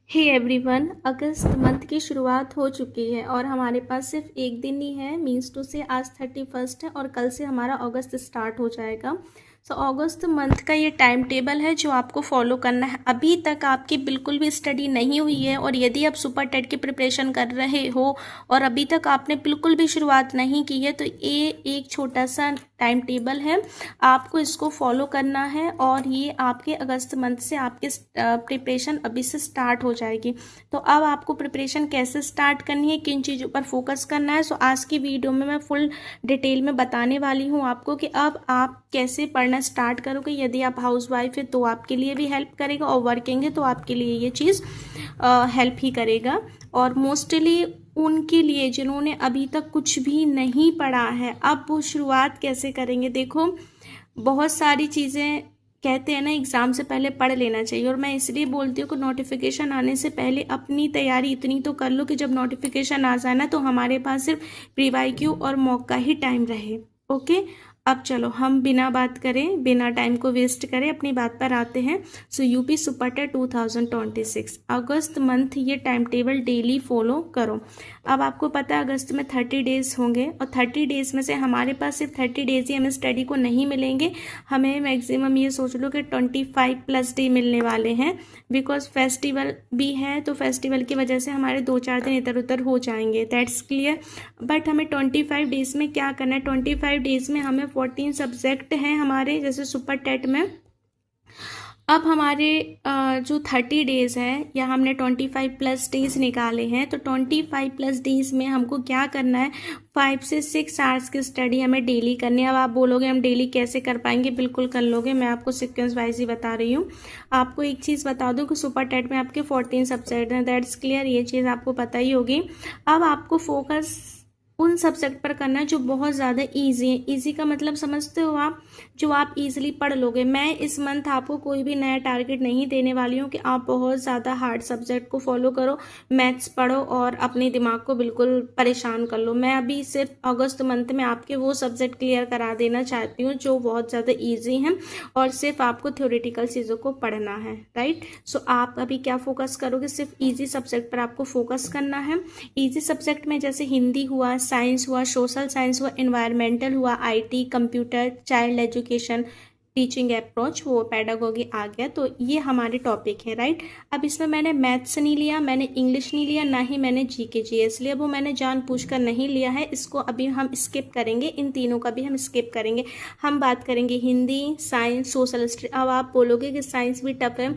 Hey everyone, अगस्त month की शुरुआत हो चुकी है और हमारे पास सिर्फ एक दिन ही है। मीन्स टू से आज 31 है और कल से हमारा अगस्त स्टार्ट हो जाएगा। सो अगस्त मंथ का ये टाइम टेबल है जो आपको फॉलो करना है। अभी तक आपकी बिल्कुल भी स्टडी नहीं हुई है और यदि आप सुपर टेट की प्रिपरेशन कर रहे हो और अभी तक आपने बिल्कुल भी शुरुआत नहीं की है तो ये एक छोटा सा टाइम टेबल है, आपको इसको फॉलो करना है और ये आपके अगस्त मंथ से आपके प्रिपरेशन अभी से स्टार्ट हो जाएगी। तो अब आपको प्रिपरेशन कैसे स्टार्ट करनी है, किन चीज़ों पर फोकस करना है, सो आज की वीडियो में मैं फुल डिटेल में बताने वाली हूँ आपको कि अब आप कैसे पढ़ना स्टार्ट करोगे। यदि आप हाउस वाइफ है तो आपके लिए भी हेल्प करेगा और वर्किंग है तो आपके लिए ये चीज़ हेल्प ही करेगा। और मोस्टली उनके लिए जिन्होंने अभी तक कुछ भी नहीं पढ़ा है, अब वो शुरुआत कैसे करेंगे। देखो, बहुत सारी चीज़ें कहते हैं ना एग्ज़ाम से पहले पढ़ लेना चाहिए, और मैं इसलिए बोलती हूँ कि नोटिफिकेशन आने से पहले अपनी तैयारी इतनी तो कर लो कि जब नोटिफिकेशन आ जाए ना तो हमारे पास सिर्फ प्रीवाईक्यू और मॉक का ही टाइम रहे। ओके, अब चलो हम बिना बात करें, बिना टाइम को वेस्ट करें, अपनी बात पर आते हैं। सो यूपी सुपर टेट 2026 अगस्त मंथ ये टाइम टेबल डेली फॉलो करो। अब आपको पता है अगस्त में 30 डेज होंगे और 30 डेज में से हमारे पास सिर्फ 30 डेज ही हमें स्टडी को नहीं मिलेंगे, हमें मैक्सिमम ये सोच लो कि 25+ डे मिलने वाले हैं। बिकॉज फेस्टिवल भी है तो फेस्टिवल की वजह से हमारे 2-4 दिन इधर उधर हो जाएंगे, दैट्स क्लियर। बट हमें 25 डेज में क्या करना है, 25 डेज में हमें 14 सब्जेक्ट हैं हमारे, जैसे सुपर टेट में। अब हमारे जो 30 डेज हैं या हमने 25+ डेज निकाले हैं, तो 25+ डेज में हमको क्या करना है, 5 से 6 आवर्स की स्टडी हमें डेली करनी है। अब आप बोलोगे हम डेली कैसे कर पाएंगे, बिल्कुल कर लोगे, मैं आपको सीक्वेंस वाइज ही बता रही हूँ। आपको एक चीज़ बता दूँ कि सुपर टेट में आपके 14 सब्जेक्ट हैं, दैट्स क्लियर, ये चीज़ आपको पता ही होगी। अब आपको फोकस उन सब्जेक्ट पर करना है जो बहुत ज़्यादा इजी है। इजी का मतलब समझते हो आप, जो आप इजीली पढ़ लोगे। मैं इस मंथ आपको कोई भी नया टारगेट नहीं देने वाली हूँ कि आप बहुत ज़्यादा हार्ड सब्जेक्ट को फॉलो करो, मैथ्स पढ़ो और अपने दिमाग को बिल्कुल परेशान कर लो। मैं अभी सिर्फ अगस्त मंथ में आपके वो सब्जेक्ट क्लियर करा देना चाहती हूँ जो बहुत ज़्यादा ईजी हैं और सिर्फ आपको थ्योरेटिकल चीज़ों को पढ़ना है, राइट। सो आप अभी क्या फोकस करोगे, सिर्फ ईजी सब्जेक्ट पर आपको फोकस करना है। ईजी सब्जेक्ट में जैसे हिंदी हुआ, साइंस हुआ, सोशल साइंस हुआ, एनवायरमेंटल हुआ, IT, computer, child education, teaching approach, वो पेडागोगी आ गया, तो ये हमारे टॉपिक है, राइट। अब इसमें मैंने मैथ्स नहीं लिया, मैंने इंग्लिश नहीं लिया, ना ही मैंने जीके जीएस लिया, वो मैंने जानबूझकर नहीं लिया है। इसको अभी हम स्किप करेंगे, इन तीनों का भी हम स्किप करेंगे। हम बात करेंगे हिंदी, साइंस, सोशल हिस्ट्री। अब आप बोलोगे कि साइंस भी टफ है,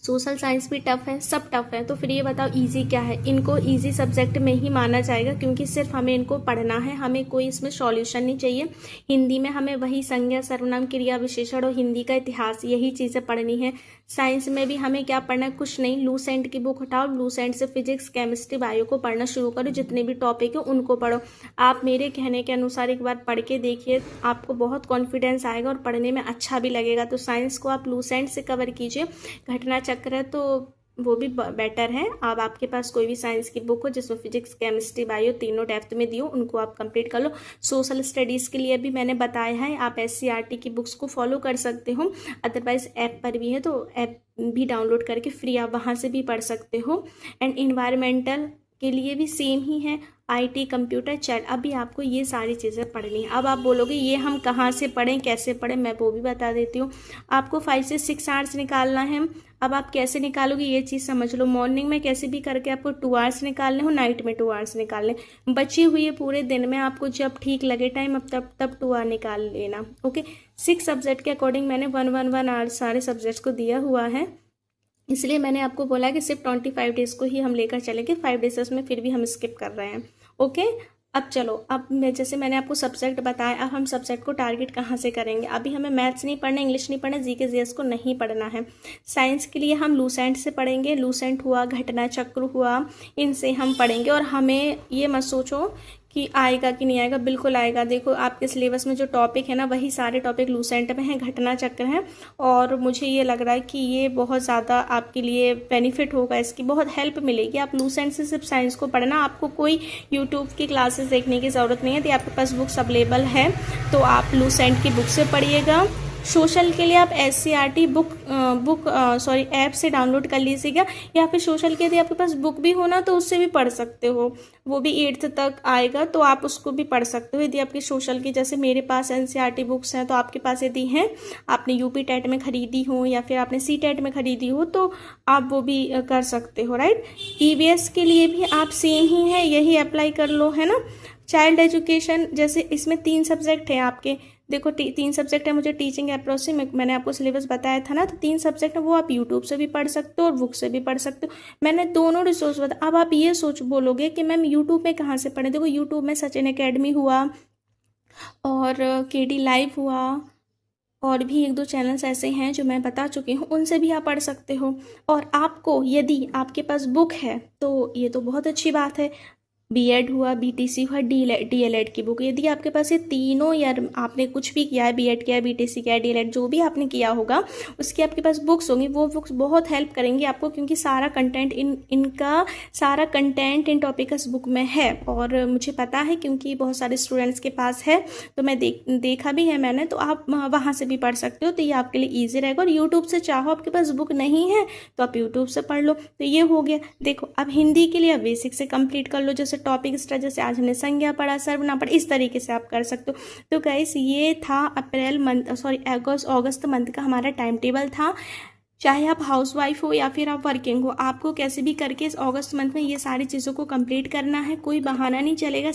सोशल साइंस भी टफ है, सब टफ है, तो फिर ये बताओ इजी क्या है। इनको इजी सब्जेक्ट में ही माना जाएगा क्योंकि सिर्फ हमें इनको पढ़ना है, हमें कोई इसमें सॉल्यूशन नहीं चाहिए। हिंदी में हमें वही संज्ञा, सर्वनाम, क्रिया, विशेषण और हिंदी का इतिहास, यही चीज़ें पढ़नी है। साइंस में भी हमें क्या पढ़ना है, कुछ नहीं। लूसेंट की बुक उठाओ, लूसेंट से फिजिक्स, केमिस्ट्री, बायो को पढ़ना शुरू करो, जितने भी टॉपिक है उनको पढ़ो। आप मेरे कहने के अनुसार एक बार पढ़ के देखिए, आपको बहुत कॉन्फिडेंस आएगा और पढ़ने में अच्छा भी लगेगा। तो साइंस को आप लूसेंट से कवर कीजिए, घटना चक्र है तो वो भी बेटर है। अब आपके पास कोई भी साइंस की बुक हो जिसमें फिजिक्स, केमिस्ट्री, बायो तीनों डेप्थ में दियो, उनको आप कंप्लीट कर लो। सोशल स्टडीज़ के लिए भी मैंने बताया है, आप एससीईआरटी की बुक्स को फॉलो कर सकते हो, अदरवाइज ऐप पर भी है तो ऐप भी डाउनलोड करके फ्री आप वहाँ से भी पढ़ सकते हो। एंड इन्वायरमेंटल के लिए भी सेम ही है, आईटी, कंप्यूटर, चैट। अभी आपको ये सारी चीज़ें पढ़नी है। अब आप बोलोगे ये हम कहाँ से पढ़ें, कैसे पढ़ें, मैं वो भी बता देती हूँ। आपको 5 से 6 आवर्स निकालना है। अब आप कैसे निकालोगे ये चीज़ समझ लो। मॉर्निंग में कैसे भी करके आपको 2 आवर्स निकालने हो, नाइट में 2 आवर्स निकालने, बची हुई है पूरे दिन में आपको जब ठीक लगे टाइम, अब तब 2 आवर निकाल लेना। ओके, 6 सब्जेक्ट के अकॉर्डिंग मैंने 1 आवर्स सारे सब्जेक्ट्स को दिया हुआ है, इसलिए मैंने आपको बोला कि सिर्फ 25 डेज को ही हम लेकर चलेंगे, 5 डेज में फिर भी हम स्किप कर रहे हैं। ओके, अब चलो, अब जैसे मैंने आपको सब्जेक्ट बताया, अब हम सब्जेक्ट को टारगेट कहाँ से करेंगे। अभी हमें मैथ्स नहीं पढ़ना, इंग्लिश नहीं पढ़ना, जीके जीएस को नहीं पढ़ना है। साइंस के लिए हम लूसेंट से पढ़ेंगे, लूसेंट हुआ, घटना चक्र हुआ, इनसे हम पढ़ेंगे। और हमें ये मत सोचो कि आएगा कि नहीं आएगा, बिल्कुल आएगा। देखो आपके सिलेबस में जो टॉपिक है ना, वही सारे टॉपिक लूसेंट में हैं, घटना चक्र हैं, और मुझे ये लग रहा है कि ये बहुत ज़्यादा आपके लिए बेनिफिट होगा, इसकी बहुत हेल्प मिलेगी। आप लूसेंट से सिर्फ साइंस को पढ़ना, आपको कोई यूट्यूब की क्लासेस देखने की ज़रूरत नहीं है। यदि आपके पास बुक्स अवेलेबल है तो आप लूसेंट की बुक से पढ़िएगा। सोशल के लिए आप SCERT बुक ऐप से डाउनलोड कर लीजिएगा, या फिर सोशल के यदि आपके पास बुक भी हो ना तो उससे भी पढ़ सकते हो, वो भी 8th तक आएगा तो आप उसको भी पढ़ सकते हो। यदि आपकी सोशल की, जैसे मेरे पास NCERT बुक्स हैं, तो आपके पास यदि हैं, आपने UP टेट में खरीदी हो या फिर आपने CTET में खरीदी हो तो आप वो भी कर सकते हो, राइट। EVS के लिए भी आप सेम ही है, यही अप्लाई कर लो, है ना। चाइल्ड एजुकेशन, जैसे इसमें 3 सब्जेक्ट है आपके, देखो 3 सब्जेक्ट है, मुझे टीचिंग अप्रोच से मैंने आपको सिलेबस बताया था ना, तो 3 सब्जेक्ट है वो आप यूट्यूब से भी पढ़ सकते हो और बुक से भी पढ़ सकते हो। मैंने दोनों रिसोर्स बताया। अब आप ये सोच बोलोगे कि मैम यूट्यूब में कहाँ से पढ़ें, देखो यूट्यूब में सचिन अकेडमी हुआ और KD लाइव हुआ, और भी 1-2 चैनल्स ऐसे हैं जो मैं बता चुकी हूँ, उनसे भी आप पढ़ सकते हो। और आपको यदि आपके पास बुक है तो ये तो बहुत अच्छी बात है, BEd हुआ, BTC हुआ, DLED की बुक, यदि आपके पास ये तीनों, या आपने कुछ भी किया है, BEd किया है, BTC किया है, DLED जो भी आपने किया होगा, उसकी आपके पास बुक्स होंगी, वो बुक्स बहुत हेल्प करेंगी आपको, क्योंकि सारा कंटेंट इनका सारा कंटेंट इन टॉपिक इस बुक में है। और मुझे पता है क्योंकि बहुत सारे स्टूडेंट्स के पास है, तो मैं देखा भी है मैंने, तो आप वहाँ से भी पढ़ सकते हो, तो ये आपके लिए ईजी रहेगा। और यूट्यूब से चाहो आपके पास बुक नहीं है तो आप यूट्यूब से पढ़ लो, तो ये हो गया। देखो अब हिंदी के लिए आप बेसिक से कंप्लीट कर लो, जैसे टॉपिक स्टार, जैसे आज हमने संज्ञा पढ़ा, सर्वनाम पढ़ा, इस तरीके से आप कर सकते हो। तो गाइस ये था अगस्त मंथ का हमारा टाइम टेबल था। चाहे आप हाउसवाइफ हो या फिर आप वर्किंग हो, आपको कैसे भी करके इस अगस्त मंथ में ये सारी चीज़ों को कंप्लीट करना है, कोई बहाना नहीं चलेगा।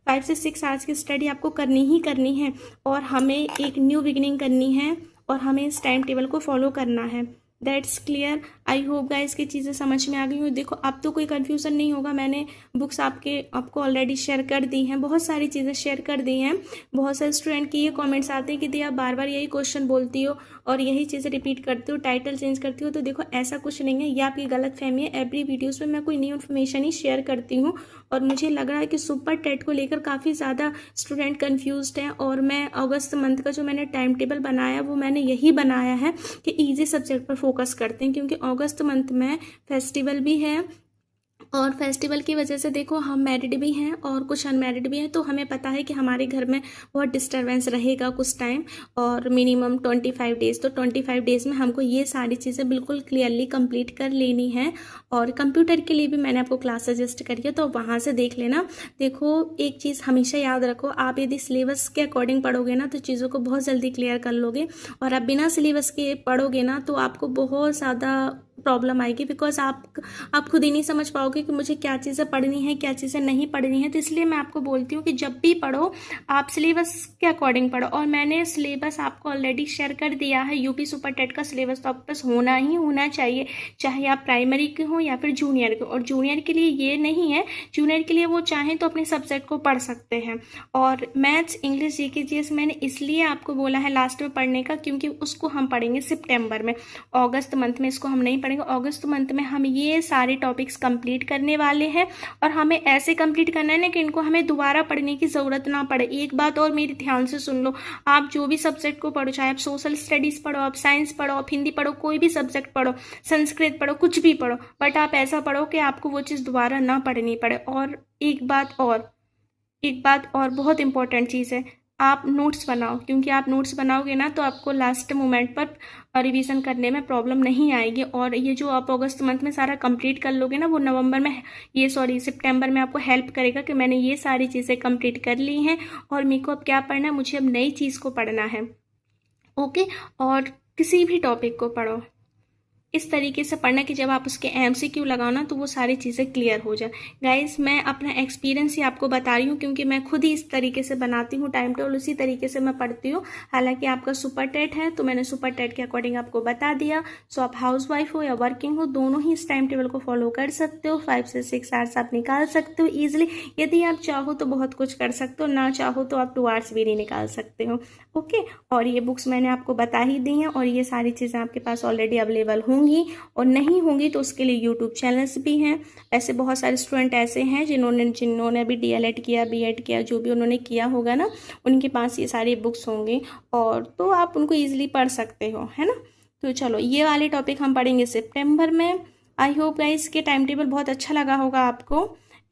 5 से 6 आवर्स की स्टडी आपको करनी ही करनी है, और हमें एक न्यू बिगिनिंग करनी है, और हमें इस टाइम टेबल को फॉलो करना है। That's clear. I hope guys की चीज़ें समझ में आ गई हो। देखो अब तो कोई कन्फ्यूज़न नहीं होगा, मैंने बुक्स आपको ऑलरेडी शेयर कर दी हैं, बहुत सारी चीज़ें शेयर कर दी हैं। बहुत सारे स्टूडेंट की ये कमेंट्स आते हैं कि दी आप बार बार यही क्वेश्चन बोलती हो और यही चीज़ें रिपीट करती हो, टाइटल चेंज करती हो। तो देखो ऐसा कुछ नहीं है, ये आपकी गलत फहमी है। एवरी वीडियोज़ में मैं कोई न्यू इन्फॉर्मेशन ही शेयर करती हूँ, और मुझे लग रहा है कि सुपर टेट को लेकर काफ़ी ज़्यादा स्टूडेंट कन्फ्यूज्ड हैं, और मैं अगस्त मंथ का जो मैंने टाइम टेबल बनाया वो मैंने यही बनाया है कि ईजी सब्जेक्ट पर फोकस करते हैं, क्योंकि अगस्त मंथ में फेस्टिवल भी है, और फेस्टिवल की वजह से देखो हम मैरिड भी हैं और कुछ अनमैरिड भी हैं, तो हमें पता है कि हमारे घर में बहुत डिस्टर्बेंस रहेगा कुछ टाइम, और मिनिमम 25 डेज़। तो 25 डेज़ में हमको ये सारी चीज़ें बिल्कुल क्लियरली कंप्लीट कर लेनी है। और कंप्यूटर के लिए भी मैंने आपको क्लास सजेस्ट करी है, तो वहाँ से देख लेना। देखो एक चीज़ हमेशा याद रखो, आप यदि सिलेबस के अकॉर्डिंग पढ़ोगे ना तो चीज़ों को बहुत जल्दी क्लियर कर लोगे, और आप बिना सिलेबस के पढ़ोगे ना तो आपको बहुत ज़्यादा प्रॉब्लम आएगी, बिकॉज आप खुद ही नहीं समझ पाओगे कि मुझे क्या चीज़ें पढ़नी है, क्या चीज़ें नहीं पढ़नी है। तो इसलिए मैं आपको बोलती हूँ कि जब भी पढ़ो आप सिलेबस के अकॉर्डिंग पढ़ो, और मैंने सिलेबस आपको ऑलरेडी शेयर कर दिया है। यूपी सुपर टेट का सिलेबस तो आपके पास होना ही होना चाहिए, चाहे आप प्राइमरी के हो या फिर जूनियर के। और जूनियर के लिए ये नहीं है, जूनियर के लिए वो चाहें तो अपने सब्जेक्ट को पढ़ सकते हैं। और मैथ्स, इंग्लिश, जीके, जीएस मैंने इसलिए आपको बोला है लास्ट में पढ़ने का, क्योंकि उसको हम पढ़ेंगे सितंबर में, अगस्त मंथ में इसको हम नहीं पढ़ेंगे। अगस्त मंथ में हम ये सारे टॉपिक्स कंप्लीट करने वाले हैं, और हमें ऐसे कंप्लीट करना है ना कि इनको हमें दोबारा पढ़ने की ज़रूरत ना पड़े। एक बात और मेरी ध्यान से सुन लो, आप जो भी सब्जेक्ट को पढ़ो, चाहे आप सोशल स्टडीज़ पढ़ो, आप साइंस पढ़ो, आप हिंदी पढ़ो, कोई भी सब्जेक्ट पढ़ो, संस्कृत पढ़ो, कुछ भी पढ़ो, बट आप ऐसा पढ़ो कि आपको वो चीज़ दोबारा ना पढ़नी पड़े। और एक बात और बहुत इंपॉर्टेंट चीज़ है, आप नोट्स बनाओ, क्योंकि आप नोट्स बनाओगे ना तो आपको लास्ट मोमेंट पर रिवीजन करने में प्रॉब्लम नहीं आएगी। और ये जो आप अगस्त मंथ में सारा कंप्लीट कर लोगे ना, वो सितंबर में आपको हेल्प करेगा कि मैंने ये सारी चीज़ें कंप्लीट कर ली हैं, और मेरे को अब क्या पढ़ना है, मुझे अब नई चीज़ को पढ़ना है। ओके, और किसी भी टॉपिक को पढ़ो इस तरीके से पढ़ना कि जब आप उसके MCQ लगाओ ना तो वो सारी चीज़ें क्लियर हो जाए। गाइस मैं अपना एक्सपीरियंस ही आपको बता रही हूँ, क्योंकि मैं खुद ही इस तरीके से बनाती हूँ टाइम टेबल, उसी तरीके से मैं पढ़ती हूँ। हालांकि आपका सुपर टेट है तो मैंने सुपर टेट के अकॉर्डिंग आपको बता दिया। सो आप हाउसवाइफ हो या वर्किंग हो, दोनों ही इस टाइम टेबल को फॉलो कर सकते हो। 5 से 6 आवर्स आप निकाल सकते हो ईजिली। यदि आप चाहो तो बहुत कुछ कर सकते हो, ना चाहो तो आप 2 आवर्स भी नहीं निकाल सकते हो। ओके, और ये बुक्स मैंने आपको बता ही दी हैं, और ये सारी चीज़ें आपके पास ऑलरेडी अवेलेबल होंगी, और नहीं होंगी तो उसके लिए यूट्यूब चैनल्स भी हैं। ऐसे बहुत सारे स्टूडेंट ऐसे हैं जिन्होंने भी DLED किया, BEd किया, जो भी उन्होंने किया होगा ना, उनके पास ये सारी बुक्स होंगी, और तो आप उनको ईजिली पढ़ सकते हो, है ना। तो चलो ये वाले टॉपिक हम पढ़ेंगे सितंबर में। आई होप गाइस के टाइम टेबल बहुत अच्छा लगा होगा आपको।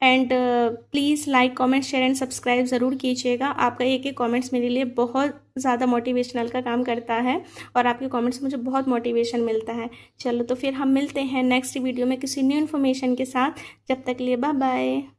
And please like comment share and subscribe ज़रूर कीजिएगा। आपका एक एक कमेंट्स मेरे लिए बहुत ज़्यादा मोटिवेशनल का काम करता है और आपके कमेंट्स मुझे बहुत मोटिवेशन मिलता है। चलो तो फिर हम मिलते हैं नेक्स्ट वीडियो में किसी न्यू इन्फॉर्मेशन के साथ। जब तक लिए बाय बाय।